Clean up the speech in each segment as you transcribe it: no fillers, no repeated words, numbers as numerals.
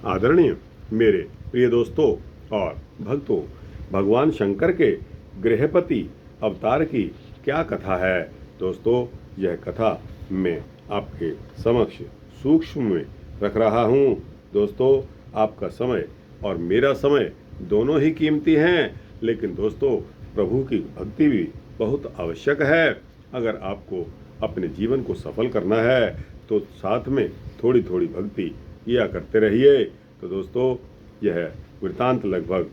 आदरणीय मेरे प्रिय दोस्तों और भक्तों, भगवान शंकर के गृहपति अवतार की क्या कथा है। दोस्तों, यह कथा मैं आपके समक्ष सूक्ष्म में रख रहा हूँ। दोस्तों, आपका समय और मेरा समय दोनों ही कीमती हैं, लेकिन दोस्तों प्रभु की भक्ति भी बहुत आवश्यक है। अगर आपको अपने जीवन को सफल करना है तो साथ में थोड़ी थोड़ी भक्ति किया करते रहिए। तो दोस्तों, यह वृतांत लगभग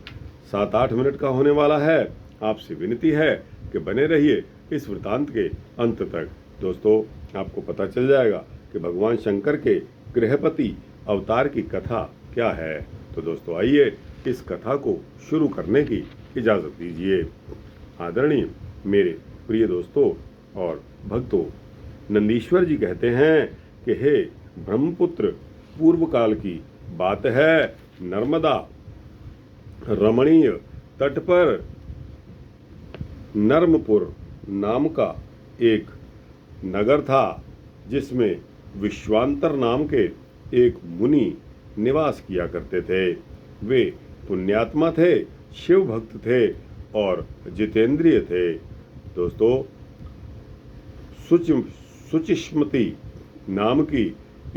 7-8 मिनट का होने वाला है। आपसे विनती है कि बने रहिए इस वृतांत के अंत तक। दोस्तों, आपको पता चल जाएगा कि भगवान शंकर के गृहपति अवतार की कथा क्या है। तो दोस्तों, आइए इस कथा को शुरू करने की इजाज़त दीजिए। आदरणीय मेरे प्रिय दोस्तों और भक्तों, नंदीश्वर जी कहते हैं कि हे ब्रह्मपुत्र, पूर्व काल की बात है, नर्मदा रमणीय तट पर नर्मपुर नाम का एक नगर था, जिसमें विश्वांतर नाम के एक मुनि निवास किया करते थे। वे पुण्यात्मा थे, शिव भक्त थे और जितेंद्रिय थे। दोस्तों, सुचिस्मति नाम की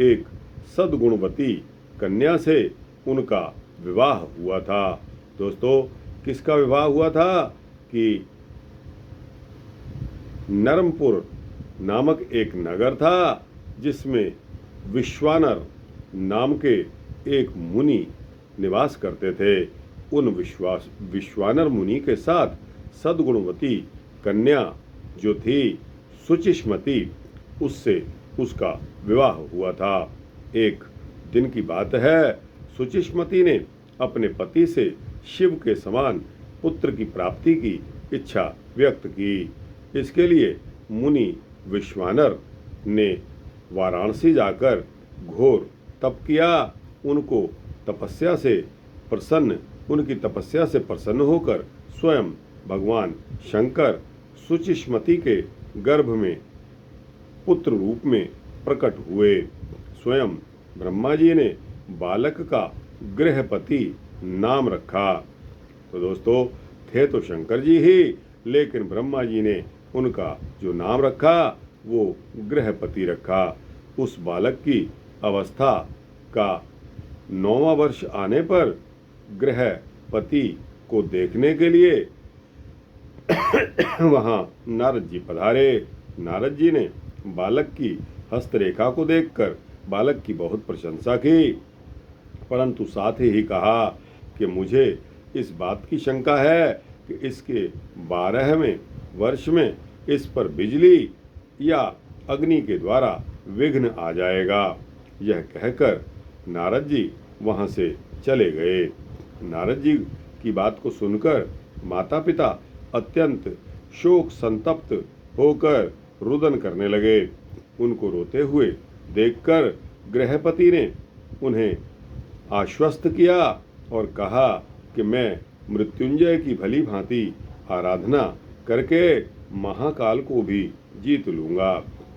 एक सद्गुणवती कन्या से उनका विवाह हुआ था। दोस्तों, किसका विवाह हुआ था कि नर्मपुर नामक एक नगर था, जिसमें विश्वानर नाम के एक मुनि निवास करते थे। उन विश्वानर मुनि के साथ सद्गुणवती कन्या जो थी सुचिस्मति, उससे उसका विवाह हुआ था। एक दिन की बात है, सुचिस्मति ने अपने पति से शिव के समान पुत्र की प्राप्ति की इच्छा व्यक्त की। इसके लिए मुनि विश्वानर ने वाराणसी जाकर घोर तप किया। उनकी तपस्या से प्रसन्न होकर स्वयं भगवान शंकर सुचिस्मति के गर्भ में पुत्र रूप में प्रकट हुए। स्वयं ब्रह्मा जी ने बालक का गृहपति नाम रखा। तो दोस्तों, थे तो शंकर जी ही, लेकिन ब्रह्मा जी ने उनका जो नाम रखा वो गृहपति रखा। उस बालक की अवस्था का 9वां वर्ष आने पर गृहपति को देखने के लिए वहां नारद जी पधारे। नारद जी ने बालक की हस्तरेखा को देखकर बालक की बहुत प्रशंसा की, परंतु साथ ही कहा कि मुझे इस बात की शंका है कि इसके 12वें वर्ष में इस पर बिजली या अग्नि के द्वारा विघ्न आ जाएगा। यह कहकर नारद जी वहां से चले गए। नारद जी की बात को सुनकर माता पिता अत्यंत शोक संतप्त होकर रुदन करने लगे। उनको रोते हुए देखकर गृहपति ने उन्हें आश्वस्त किया और कहा कि मैं मृत्युंजय की भली भांति आराधना करके महाकाल को भी जीत लूँगा।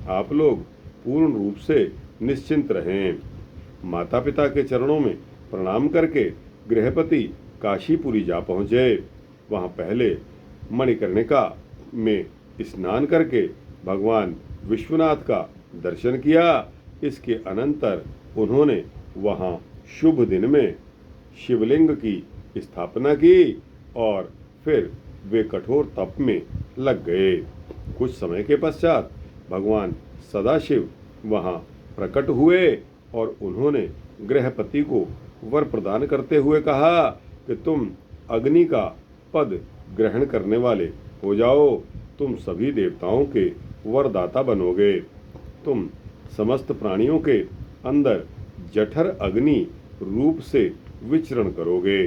आप लोग पूर्ण रूप से निश्चिंत रहें। माता पिता के चरणों में प्रणाम करके गृहपति काशीपुरी जा पहुँचे। वहाँ पहले मणिकर्णिका में स्नान करके भगवान विश्वनाथ का दर्शन किया। इसके अनंतर उन्होंने वहाँ शुभ दिन में शिवलिंग की स्थापना की और फिर वे कठोर तप में लग गए। कुछ समय के पश्चात भगवान सदाशिव वहाँ प्रकट हुए और उन्होंने गृहपति को वर प्रदान करते हुए कहा कि तुम अग्नि का पद ग्रहण करने वाले हो जाओ। तुम सभी देवताओं के वरदाता बनोगे। तुम समस्त प्राणियों के अंदर जठर अग्नि रूप से विचरण करोगे।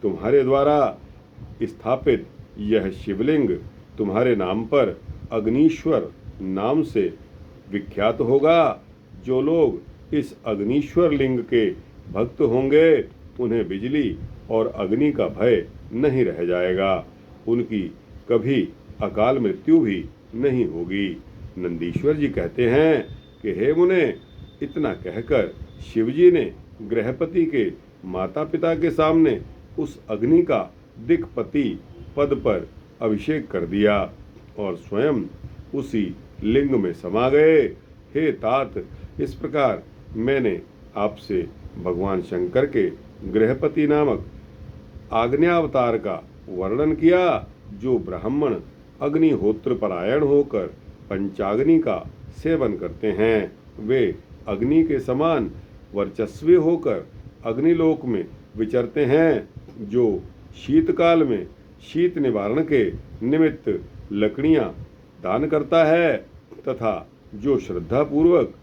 तुम्हारे द्वारा स्थापित यह शिवलिंग तुम्हारे नाम पर अग्नीश्वर नाम से विख्यात होगा। जो लोग इस अग्नीश्वर लिंग के भक्त होंगे, उन्हें बिजली और अग्नि का भय नहीं रह जाएगा। उनकी कभी अकाल मृत्यु भी नहीं होगी। नंदीश्वर जी कहते हैं कि हे मुने, इतना कहकर शिवजी ने गृहपति के माता पिता के सामने उस अग्नि का दिक्पति पद पर अभिषेक कर दिया और स्वयं उसी लिंग में समा गए। हे तात, इस प्रकार मैंने आपसे भगवान शंकर के गृहपति नामक आग्न्यावतार का वर्णन किया, जो ब्राह्मण अग्निहोत्र परायण होकर पंचाग्नि का सेवन करते हैं, वे अग्नि के समान वर्चस्वी होकर अग्निलोक में विचरते हैं। जो शीतकाल में शीत निवारण के निमित्त लकड़ियां दान करता है तथा जो श्रद्धापूर्वक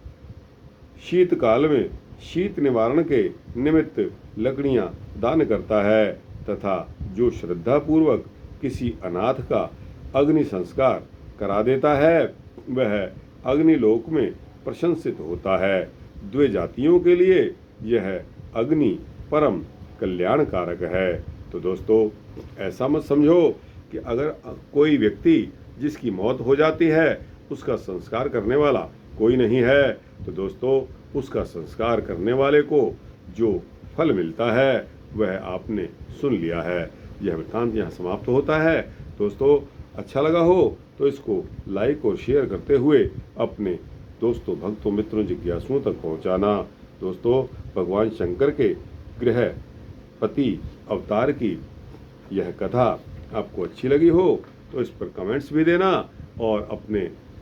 शीतकाल में शीत निवारण के निमित्त लकड़ियां दान करता है तथा जो श्रद्धापूर्वक किसी अनाथ का अग्नि संस्कार करा देता है, वह अग्निलोक में प्रशंसित होता है। द्वे जातियों के लिए यह अग्नि परम कल्याणकारक है। तो दोस्तों, ऐसा मत समझो कि अगर कोई व्यक्ति जिसकी मौत हो जाती है उसका संस्कार करने वाला कोई नहीं है, तो दोस्तों उसका संस्कार करने वाले को जो फल मिलता है वह आपने सुन लिया है। यह वृत्तांत यहाँ समाप्त होता है। दोस्तों, अच्छा लगा हो तो इसको लाइक और शेयर करते हुए अपने दोस्तों, भक्तों, मित्रों, जिज्ञासुओं तक पहुँचाना। दोस्तों, भगवान शंकर के गृहपति अवतार की यह कथा आपको अच्छी लगी हो तो इस पर कमेंट्स भी देना और अपने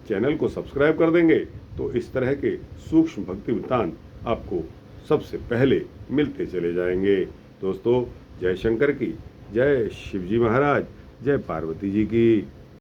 चैनल को सब्सक्राइब कर देंगे तो इस तरह के सूक्ष्म भक्ति वृत्तांत आपको सबसे पहले मिलते चले जाएंगे। दोस्तों, जय शंकर की, जय शिवजी महाराज, जय पार्वती जी की।